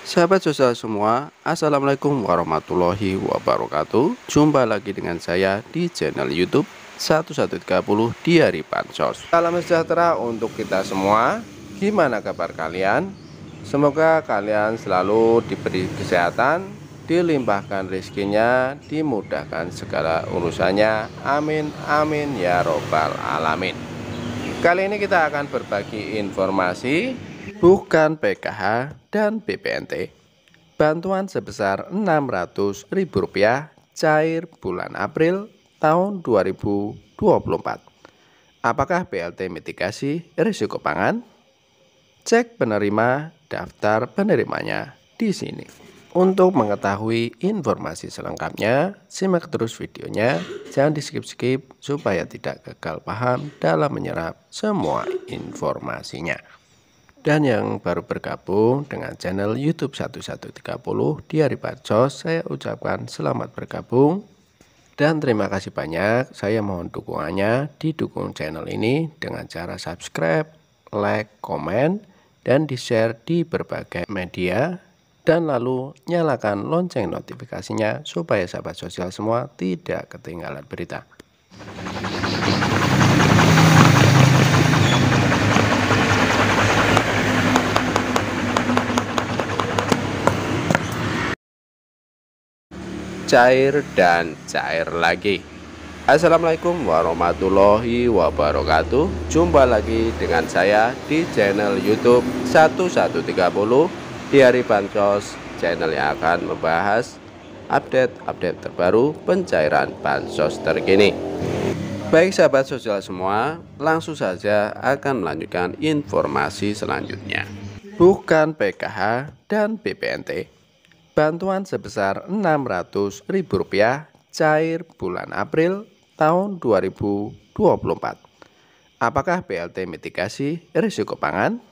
Sahabat sosial semua, Assalamualaikum warahmatullahi wabarakatuh. Jumpa lagi dengan saya di channel YouTube 1130 di hari Bansos. Salam sejahtera untuk kita semua. Gimana kabar kalian? Semoga kalian selalu diberi kesehatan, dilimpahkan rezekinya, dimudahkan segala urusannya. Amin amin ya robbal alamin. Kali ini kita akan berbagi informasi bukan PKH dan BPNT. Bantuan sebesar Rp600.000 cair bulan April tahun 2024. Apakah BLT mitigasi risiko pangan? Cek penerima daftar penerimanya di sini. Untuk mengetahui informasi selengkapnya, simak terus videonya, jangan di skip-skip supaya tidak gagal paham dalam menyerap semua informasinya. Dan yang baru bergabung dengan channel YouTube 1130 di hari Bansos, saya ucapkan selamat bergabung dan terima kasih banyak. Saya mohon dukungannya, didukung channel ini dengan cara subscribe, like, komen, dan di-share di berbagai media. Dan lalu nyalakan lonceng notifikasinya supaya sahabat sosial semua tidak ketinggalan berita. Cair dan cair lagi. Assalamualaikum warahmatullahi wabarakatuh. Jumpa lagi dengan saya di channel YouTube 1130 di hari Bansos, channel yang akan membahas update terbaru pencairan bansos terkini. Baik sahabat sosial semua, langsung saja akan melanjutkan informasi selanjutnya. Bukan PKH dan BPNT. Bantuan sebesar Rp600.000 cair bulan April tahun 2024. Apakah BLT mitigasi risiko pangan?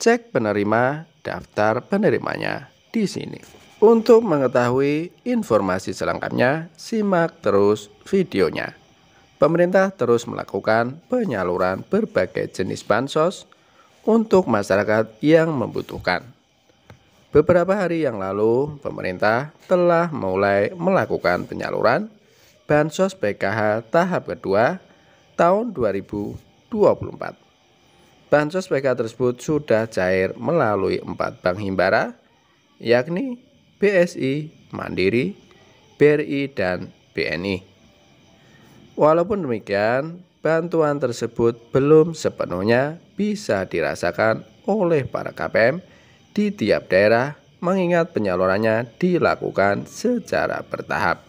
Cek penerima daftar penerimanya di sini. Untuk mengetahui informasi selengkapnya, simak terus videonya. Pemerintah terus melakukan penyaluran berbagai jenis bansos untuk masyarakat yang membutuhkan. Beberapa hari yang lalu, pemerintah telah mulai melakukan penyaluran Bansos PKH tahap kedua tahun 2024. Bansos PKH tersebut sudah cair melalui 4 bank himbara, yakni BSI, Mandiri, BRI, dan BNI. Walaupun demikian, bantuan tersebut belum sepenuhnya bisa dirasakan oleh para KPM di tiap daerah, mengingat penyalurannya dilakukan secara bertahap.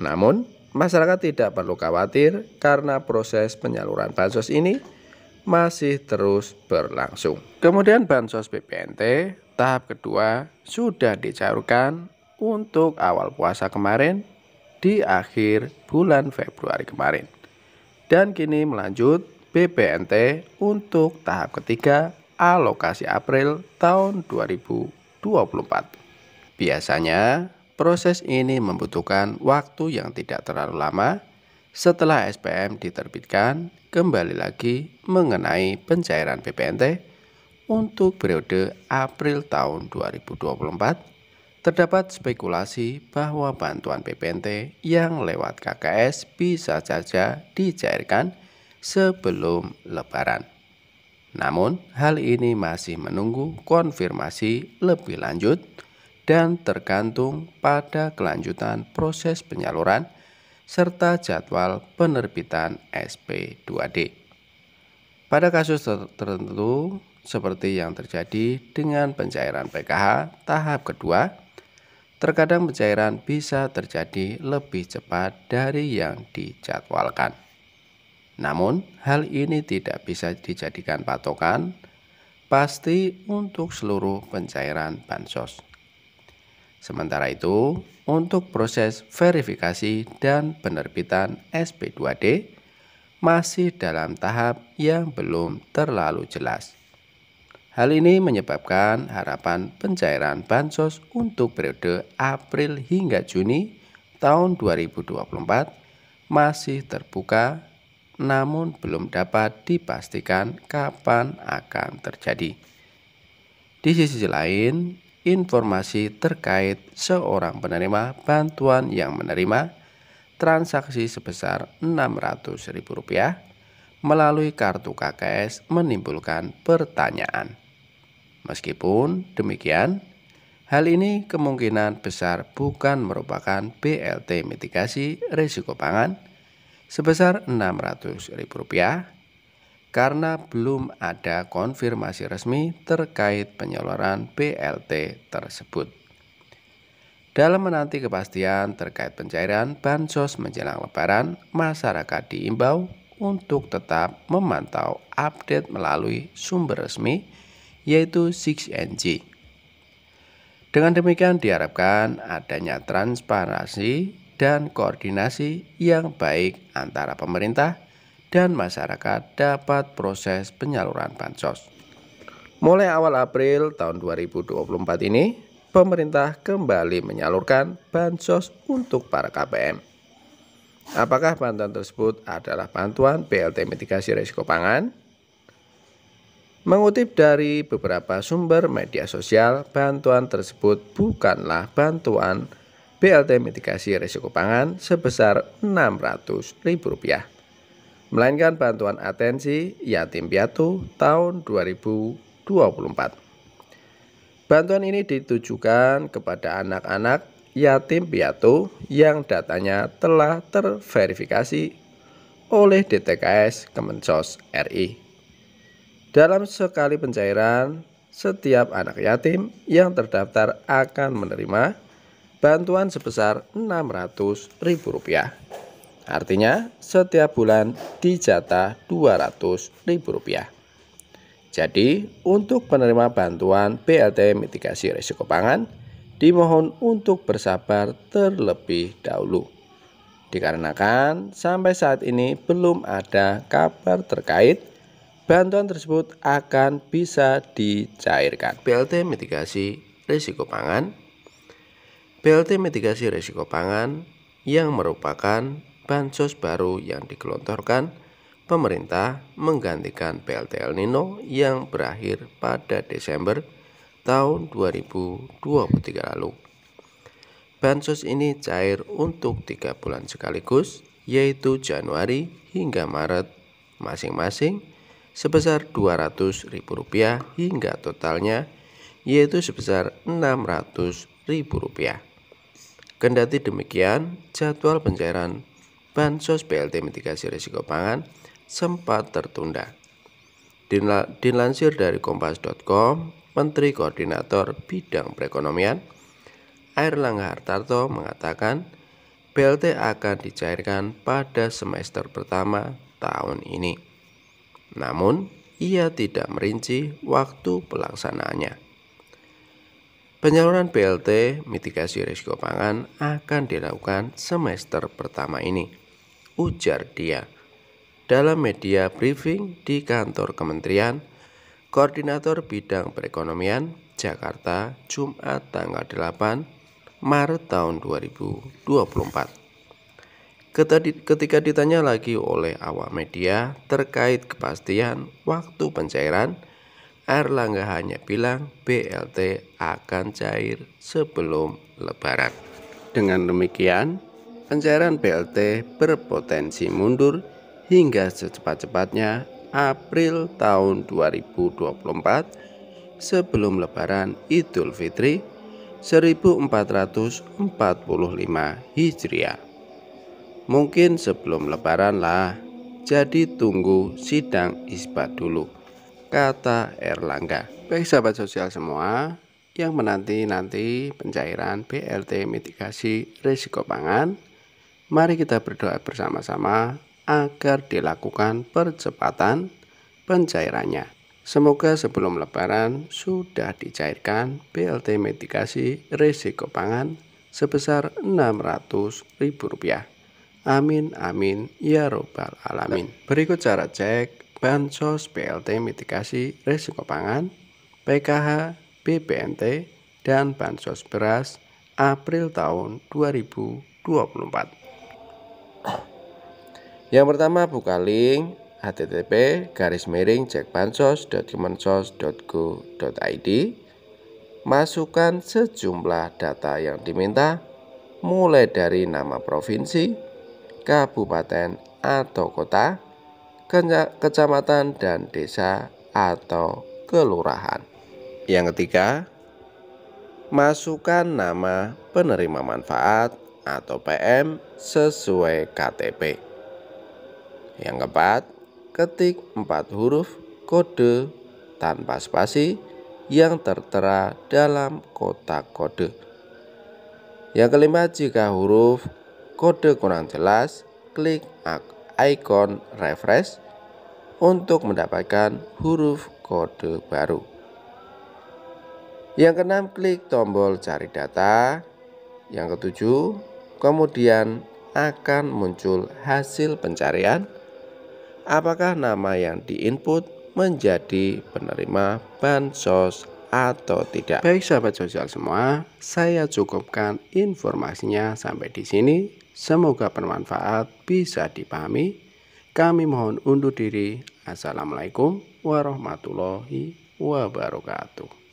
Namun, masyarakat tidak perlu khawatir karena proses penyaluran bansos ini masih terus berlangsung. Kemudian bansos BPNT tahap kedua sudah dicairkan untuk awal puasa kemarin di akhir bulan Februari kemarin. Dan kini melanjut BPNT untuk tahap ketiga alokasi April tahun 2024. Biasanya proses ini membutuhkan waktu yang tidak terlalu lama. Setelah SPM diterbitkan, kembali lagi mengenai pencairan BPNT untuk periode April tahun 2024. Terdapat spekulasi bahwa bantuan BPNT yang lewat KKS bisa saja dicairkan sebelum Lebaran. Namun, hal ini masih menunggu konfirmasi lebih lanjut dan tergantung pada kelanjutan proses penyaluran serta jadwal penerbitan SP2D. Pada kasus tertentu seperti yang terjadi dengan pencairan PKH tahap kedua, terkadang pencairan bisa terjadi lebih cepat dari yang dijadwalkan. Namun, hal ini tidak bisa dijadikan patokan pasti untuk seluruh pencairan bansos. Sementara itu, untuk proses verifikasi dan penerbitan SP2D masih dalam tahap yang belum terlalu jelas. Hal ini menyebabkan harapan pencairan bansos untuk periode April hingga Juni tahun 2024 masih terbuka, namun belum dapat dipastikan kapan akan terjadi. Di sisi lain, informasi terkait seorang penerima bantuan yang menerima transaksi sebesar Rp600.000 melalui kartu KKS menimbulkan pertanyaan. Meskipun demikian, hal ini kemungkinan besar bukan merupakan BLT mitigasi risiko pangan sebesar Rp600.000 karena belum ada konfirmasi resmi terkait penyaluran BLT tersebut. Dalam menanti kepastian terkait pencairan bansos menjelang Lebaran, masyarakat diimbau untuk tetap memantau update melalui sumber resmi, yaitu 6NG. Dengan demikian diharapkan adanya transparansi dan koordinasi yang baik antara pemerintah dan masyarakat dapat proses penyaluran bansos. Mulai awal April tahun 2024 ini, pemerintah kembali menyalurkan bansos untuk para KPM. Apakah bantuan tersebut adalah bantuan BLT mitigasi risiko pangan? Mengutip dari beberapa sumber media sosial, bantuan tersebut bukanlah bantuan BLT mitigasi risiko pangan sebesar Rp600.000, melainkan bantuan atensi yatim piatu tahun 2024. Bantuan ini ditujukan kepada anak-anak yatim piatu yang datanya telah terverifikasi oleh DTKS Kemensos RI. Dalam sekali pencairan, setiap anak yatim yang terdaftar akan menerima bantuan sebesar Rp600.000. Artinya setiap bulan dijatah Rp200.000. Jadi untuk penerima bantuan BLT mitigasi risiko pangan, dimohon untuk bersabar terlebih dahulu. Dikarenakan sampai saat ini belum ada kabar terkait bantuan tersebut akan bisa dicairkan. BLT mitigasi risiko pangan. BLT mitigasi risiko pangan yang merupakan bansos baru yang digelontorkan pemerintah menggantikan BLT El Nino yang berakhir pada Desember tahun 2023 lalu. Bansos ini cair untuk 3 bulan sekaligus, yaitu Januari hingga Maret masing-masing sebesar Rp200.000 hingga totalnya yaitu sebesar Rp600.000. Kendati demikian, jadwal pencairan bansos BLT mitigasi risiko pangan sempat tertunda. Dilansir dari kompas.com, Menteri Koordinator Bidang Perekonomian Airlangga Hartarto mengatakan BLT akan dicairkan pada semester pertama tahun ini. Namun, ia tidak merinci waktu pelaksanaannya. Penyaluran BLT mitigasi risiko pangan akan dilakukan semester pertama ini, ujar dia. Dalam media briefing di kantor Kementerian Koordinator Bidang Perekonomian Jakarta, Jumat tanggal 8 Maret tahun 2024. Ketika ditanya lagi oleh awak media terkait kepastian waktu pencairan, Airlangga hanya bilang BLT akan cair sebelum Lebaran. Dengan demikian, pencairan BLT berpotensi mundur hingga secepat-cepatnya April tahun 2024 sebelum Lebaran Idul Fitri 1445 Hijriah. Mungkin sebelum Lebaran lah, jadi tunggu sidang isbat dulu, kata Airlangga. Baik sahabat sosial semua yang menanti-nanti pencairan BLT mitigasi risiko pangan, mari kita berdoa bersama-sama agar dilakukan percepatan pencairannya. Semoga sebelum Lebaran sudah dicairkan BLT mitigasi risiko pangan sebesar Rp600.000. Amin amin ya robbal alamin. Berikut cara cek bansos BLT mitigasi risiko pangan, PKH, BPNT, dan bansos beras April tahun 2024. Yang pertama, buka link http://cekbansos.kemensos.go.id. Masukkan sejumlah data yang diminta, mulai dari nama provinsi, kabupaten atau kota, kecamatan dan desa atau kelurahan. Yang ketiga, masukkan nama penerima manfaat atau PM sesuai KTP. Yang keempat, ketik 4 huruf kode tanpa spasi yang tertera dalam kotak kode. Yang kelima, jika huruf kode kurang jelas, klik icon refresh untuk mendapatkan huruf kode baru. Yang keenam, klik tombol cari data. Yang ketujuh, kemudian akan muncul hasil pencarian. Apakah nama yang diinput menjadi penerima bansos atau tidak? Baik sahabat sosial semua, saya cukupkan informasinya sampai di sini. Semoga bermanfaat, bisa dipahami. Kami mohon undur diri. Assalamualaikum warahmatullahi wabarakatuh.